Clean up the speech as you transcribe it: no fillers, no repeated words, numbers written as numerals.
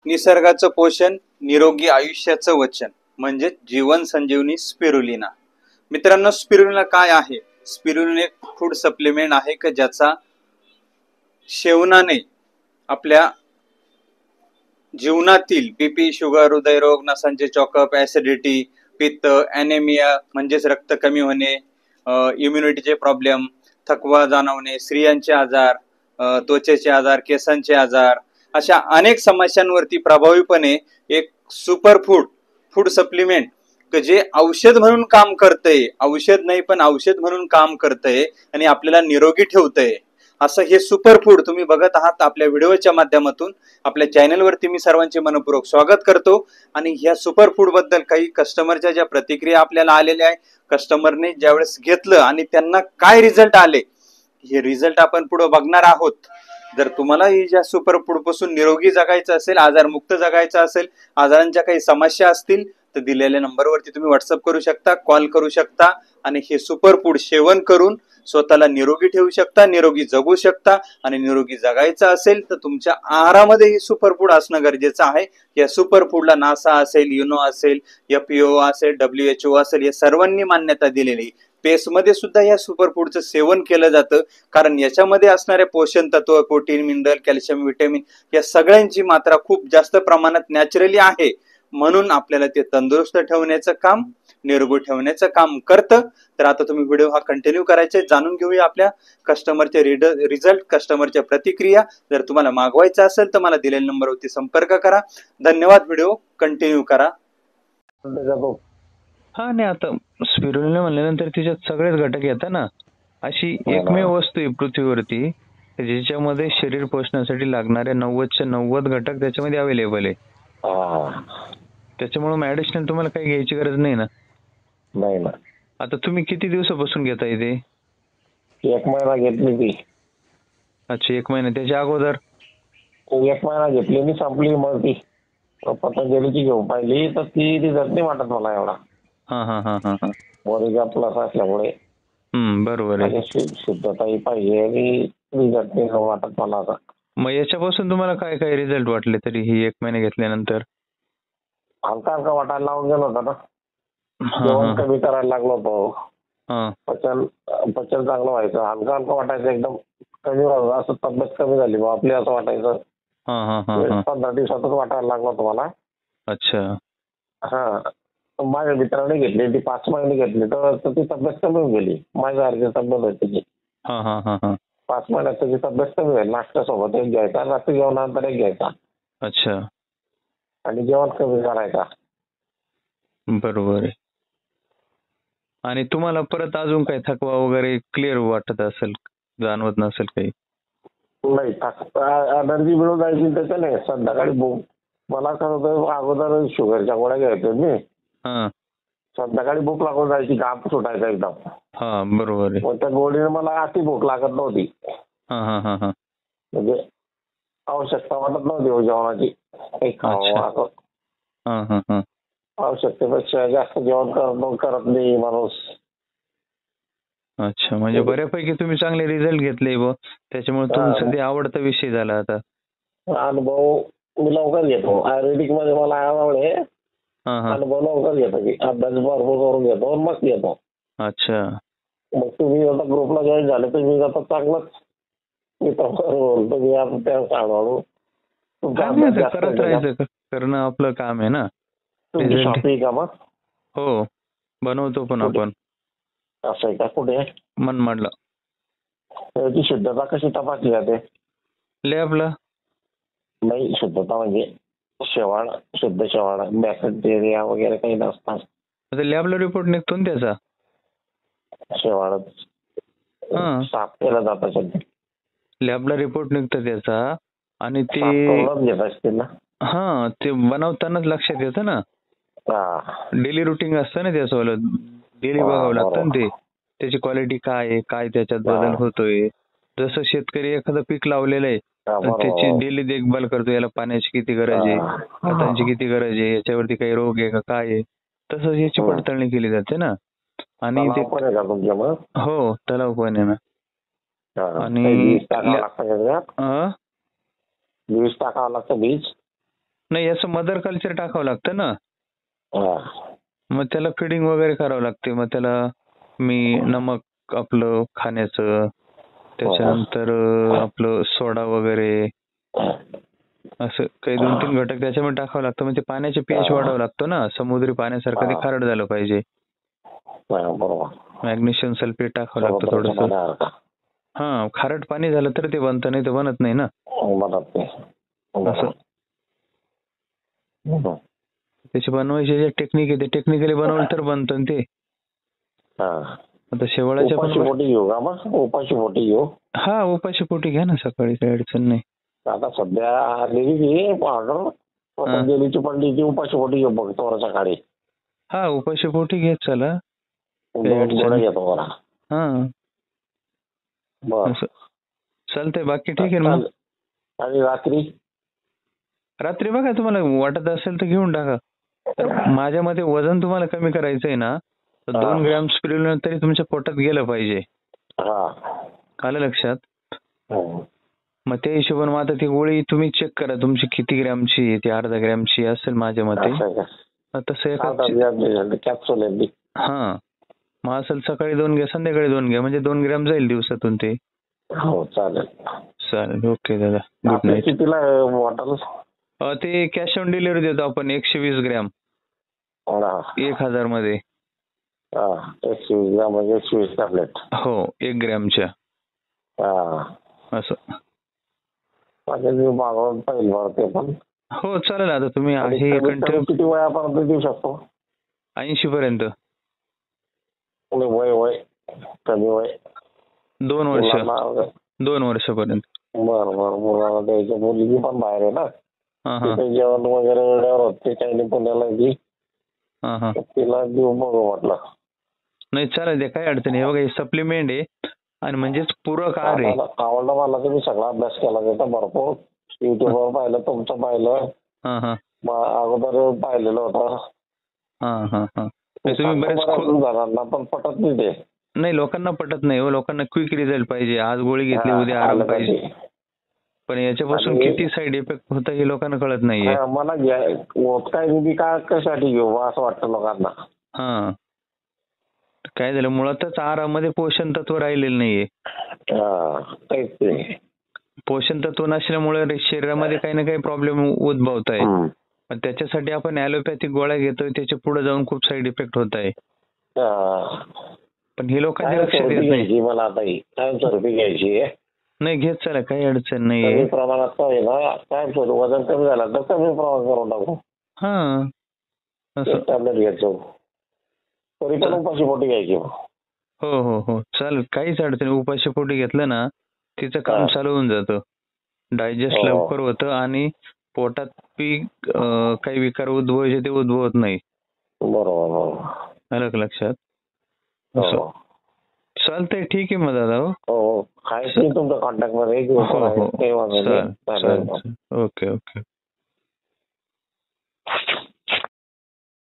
निसर्गाचं पोषण, निरोगी आयुष्याचं वचन म्हणजे जीवन संजीवनी स्पिरुलिना. मित्रांनो, स्पिरुलिना काय आहे? स्पिरुलिना एक फूड सप्लिमेंट आहे की ज्याचा सेवनाने आपल्या जीवनातील बीपी, शुगर, हृदयरोग, नसांचे चॉकअप, ऍसिडिटी, पित्त, ॲनेमिया म्हणजेच रक्त कमी होणे, इम्युनिटीचे प्रॉब्लेम, थकवा जाणवणे, स्त्रियांचे आजार, त्वचेचे आजार, केसांचे आजार, अशा अनेक समस्यांवरती प्रभावीपणे एक सुपर फूड सप्लिमेंट जे औषध म्हणून काम करतंय, औषध नाही पण औषध म्हणून काम करतंय आणि आपल्याला निरोगी ठेवतंय. असं हे सुपर फूड तुम्ही बघत आहात आपल्या व्हिडिओच्या माध्यमातून. आपल्या चॅनलवरती मी सर्वांचे मनपूर्वक स्वागत करतो. आणि ह्या सुपर फूड बद्दल काही कस्टमरच्या ज्या प्रतिक्रिया आपल्याला आलेल्या आहे, कस्टमरने ज्यावेळेस घेतलं आणि त्यांना काय रिझल्ट आले, हे रिझल्ट आपण पुढे बघणार आहोत. जर तुम्हाला ही ज्या सुपर फूड पासून निरोगी जगायचं असेल, आजारमुक्त जगायचं असेल, आजारांच्या काही समस्या असतील तर दिलेल्या नंबरवरती तुम्ही व्हॉट्सअप करू शकता, कॉल करू शकता आणि हे सुपर फूड सेवन करून स्वतःला निरोगी ठेवू शकता, निरोगी जगू शकता. आणि निरोगी जगायचं असेल तर तुमच्या आहारामध्ये हे सुपर फूड असणं गरजेचं आहे. या सुपर फूडला नासा असेल, युनो असेल, FAO असेल, WHO असेल, या सर्वांनी मान्यता दिलेली. पेस्टमध्ये सुद्धा या सुपर फूडचं सेवन केलं जातं, कारण याच्यामध्ये असणारे पोषण तत्व, प्रोटीन, मिनरल, कॅल्शियम, व्हिटॅमिन या सगळ्यांची मात्रा खूप जास्त प्रमाणात नॅचरली आहे. म्हणून आपल्याला ते तंदुरुस्त ठेवण्याचं काम, निरोगी ठेवण्याचं काम करतं. तर आता तुम्ही व्हिडिओ हा कंटिन्यू करायचा, जाणून घेऊया आपल्या कस्टमरचे रिझल्ट, कस्टमरच्या प्रतिक्रिया. जर तुम्हाला मागवायचं असेल तर मला दिलेल्या नंबरवरती संपर्क करा. धन्यवाद. व्हिडिओ कंटिन्यू करा. हा नाही, आता स्पिरुलिना म्हणल्यानंतर तिच्यात सगळेच घटक येतात ना. अशी एकमेव वस्तू आहे पृथ्वीवरती ज्याच्यामध्ये शरीर पोषणासाठी लागणारे 90चे 90 घटक त्याच्यामध्ये अवेलेबल आहे. त्याच्यामुळे मेडिसिन तुम्हाला काही घ्यायची गरज नाही ना. नाही ना. आता तुम्ही किती दिवसापासून घेताय ते? 1 महिना घेतली ती. अच्छा, 1 महिना. त्याच्या अगोदर 1 महिना घेतली मी, संपली मग ती. पतंजलीची घेऊन पाहिली तर ती रिझल्ट नाही वाटत मला एवढा. हा हा हा हा हा ओरिगा प्लस असल्यामुळे बरोबर आहे. शुद्धताही पाहिजे आणि रिझल्ट नाही वाटत मला आता. मग याच्यापासून तुम्हाला काय काय रिझल्ट वाटले तरी ही 1 महिना घेतल्यानंतर? हलका हलका वाटायला लावून गेला होता ना. जेवण कमी करायला लागलो होतो. पचन चांगलं व्हायचं. हलका हलका वाटायचं, एकदम कमी व्हायचं, असं तब्येत कमी झाली बा आपली असं वाटायचं. 15 दिवसातच वाटायला लागलं होतं मला. अच्छा. हा, माझ्या मित्राने घेतली ती, 5 महिने घेतली तर ती तब्येत कमी होऊन गेली. माझ्यासारखी तब्येत होती तिची. 5 महिन्यात त्याची तब्येत कमी झाली. नाश्त्यासोबत एक घ्यायचा, रात्री जेवणानंतर एक घ्यायचा. अच्छा. आणि जेवण कमी करायचा. बरोबर आहे. आणि तुम्हाला परत अजून काही थकवा वगैरे क्लिअर वाटत असेल, जाणवत नसेल काही? नाही, एनर्जी मिळून जायची त्याच्याने. संध्याकाळी भूक, मला खरं तर अगोदर शुगरच्या गोळ्या घ्यायचो मी. संध्याकाळी भूक लागून जायची, घाम सुटायचा एकदम. बरोबर आहे. त्या गोळीने मला अति भूक लागत नव्हती. म्हणजे आवश्यकता वाटत नव्हती जेवणाची. आवश्यकतेपेक्षा जास्त जेवण करत नाही माणूस. अच्छा, म्हणजे बऱ्यापैकी तुम्ही चांगले रिझल्ट घेतले व त्याच्यामुळे तुमचा ते आवडता विषय झाला आता. अनुभव मी लवकर घेतो. आयुर्वेदिक मध्ये मला आवडे. अनुभव लवकर घेतो की, अभ्यास भरपूर करून घेतो मग घेतो. अच्छा. मग तुम्ही आता ग्रुपला जॉईन झाले तर मी आता चांगलंच बोलतो मी आता त्या हळूहळू करत राहायचं, करणं आपलं काम आहे ना. का मग? हो, बनवतो पण आपण. असं आहे का? कुठे? मनमाडला. त्याची शुद्धता कशी तपासली जाते? लॅबला. नाही, शुद्धता म्हणजे शेवाळ, शुद्ध शेवाळ, बॅक्टेरिया वगैरे काही नसतात. लॅबला रिपोर्ट निघतो ना त्याचा. शेवाळ साफ केला जात असेल. लॅबला रिपोर्ट निघतो त्याचा आणि ते घेत असतील ना. ते बनवतानाच लक्षात येतं ना. डेली रुटीन असतं ना त्याचं, डेली बघावं लागतं ना ते. त्याची क्वालिटी काय आहे, काय त्याच्यात बदल होतोय. जसं शेतकरी एखादं पीक लावलेलं आहे, त्याची डेली देखभाल करतो. याला पाण्याची किती गरज आहे, खतांची किती गरज आहे, याच्यावरती काही रोग आहे का काय आहे, तसंच याची पडताळणी केली जाते ना. आणि ते हो, तलाव पण आहे ना. आणि बीज टाकावं लागतं. बीज नाही, याचं मदर कल्चर टाकावं लागतं ना. हा. मग त्याला फिडिंग वगैरे करावं लागते. मग त्याला नमक आपलं खाण्याचं, त्याच्यानंतर आपलं सोडा वगैरे असं काही 2-3 घटक त्याच्यामध्ये टाकावं लागतं. म्हणजे पाण्याचे पीएच वाढावं लागतो ना. समुद्री पाण्यासारखं ते खारट झालं पाहिजे. बरोबर. मॅग्नेशियम सल्फेट टाकावं लागतं थोडंसं. हा, खारट पाणी झालं तर ते बनतं, नाही तर बनत नाही ना. बनत नाही असं त्याची बनवायची जे टेक्निक आहे ते टेक्निकली बनवलं तर बनतं ते. आता शेवाळाच्या पण पोटी घेऊ का मग? उपाशी पोटी घेऊ. हा, उपाशी पोटी घ्या ना सकाळी, काही अडचण नाही. आता सध्या आलेली ऑर्डर गेलीची पडली ती उपाशी पोटी घेऊ बघ थोडा सकाळी. हा, उपाशी पोटी घेत चला. घेतो बरा. हा, चालतंय. बाकी ठीक आहे मग. आणि रात्री बघा, तुम्हाला वाटत असेल तर घेऊन टाका. तर माझ्या मते वजन तुम्हाला कमी करायचंय ना, तर 2 ग्रॅम स्पिरुलिना तरी तुमच्या पोटात गेलं पाहिजे. आलं लक्षात? मग त्या हिशोबाने आता ती गोळी तुम्ही चेक करा तुमची किती ग्रॅमची आहे. ती अर्धा ग्रॅमची असेल माझ्या मते. तसं हा, मग असेल सकाळी 2 घ्या, संध्याकाळी 2 घ्या, म्हणजे 2 ग्रॅम जाईल दिवसातून ते. हो, चालेल. ओके दादा, गुड नाईट. कितीला बॉटल? ते कॅश ऑन डिलिव्हरी देतो आपण 120 ग्रॅम 1000 मध्ये. 120 ग्रॅम म्हणजे 120 टॅबलेट. हो, 1 ग्रॅमच्या. असं हो, चालेल. आता तुम्ही किती वयापर्यंत देऊ शकतो? 80 पर्यंत. वय कमी वय 2 वर्षापर्यंत. बरं. त्याच्या मुलगी पण बाहेर आहे ना, जेवण वगैरे वेळेवर होते काही पुण्याला की तिला देऊ बघू म्हटलं. नाही, चालेल, काही अडचण नाही. बघा, हे सप्लिमेंट आहे आणि म्हणजेच पूरक आहार आहे. आवडलं मला. तुम्ही सगळा अभ्यास केला त्याचा भरपूर. युट्यूबवर पाहिलं, तुमचं पाहिलं, अगोदर पाहिलेलं होतं. तुम्ही बरेच जणांना पण पटत नाही ते. नाही, लोकांना पटत नाही हो. लोकांना क्विक रिझल्ट पाहिजे. आज गोळी घेतली, उद्या आराम पाहिजे. पण याच्यापासून किती साईड इफेक्ट होतं हे लोकांना कळत नाहीये. मला होत काय मी काय कशासाठी घेऊ असं वाटतं लोकांना. काय झालं, मुळातच आहारामध्ये पोषण तत्व राहिलेलं नाहीये. पोषण तत्व नसल्यामुळे शरीरामध्ये काही ना काही प्रॉब्लेम उद्भवत आहे. त्याच्यासाठी आपण ॲलोपॅथिक गोळ्या घेतोय, त्याच्या पुढे जाऊन खूप साईड इफेक्ट होत आहे. पण हे लोकांच्या लक्षात येत नाही. मला आता घ्यायची नाही, घेत चला, काही अडचण नाहीये. प्रमाणात काय वजन कमी झालं तर कमी प्रमाणात करून टाकू. टॅबलेट घ्यायचो तरी पण उपाशी पोटी घ्यायची. हो, चालेल, काहीच अडचण. उपाशी पोटी घेतलं ना, तिचं काम चालू होऊन जातं. डायजेस्ट लवकर होतं आणि पोटात काही विकार उद्भवायचे ते उद्भवत नाही. बरोबर. आलं लक्षात? चालतंय, ठीक आहे मग दादा. हो, तुमच्या कॉन्टॅक्ट मध्ये. ओके.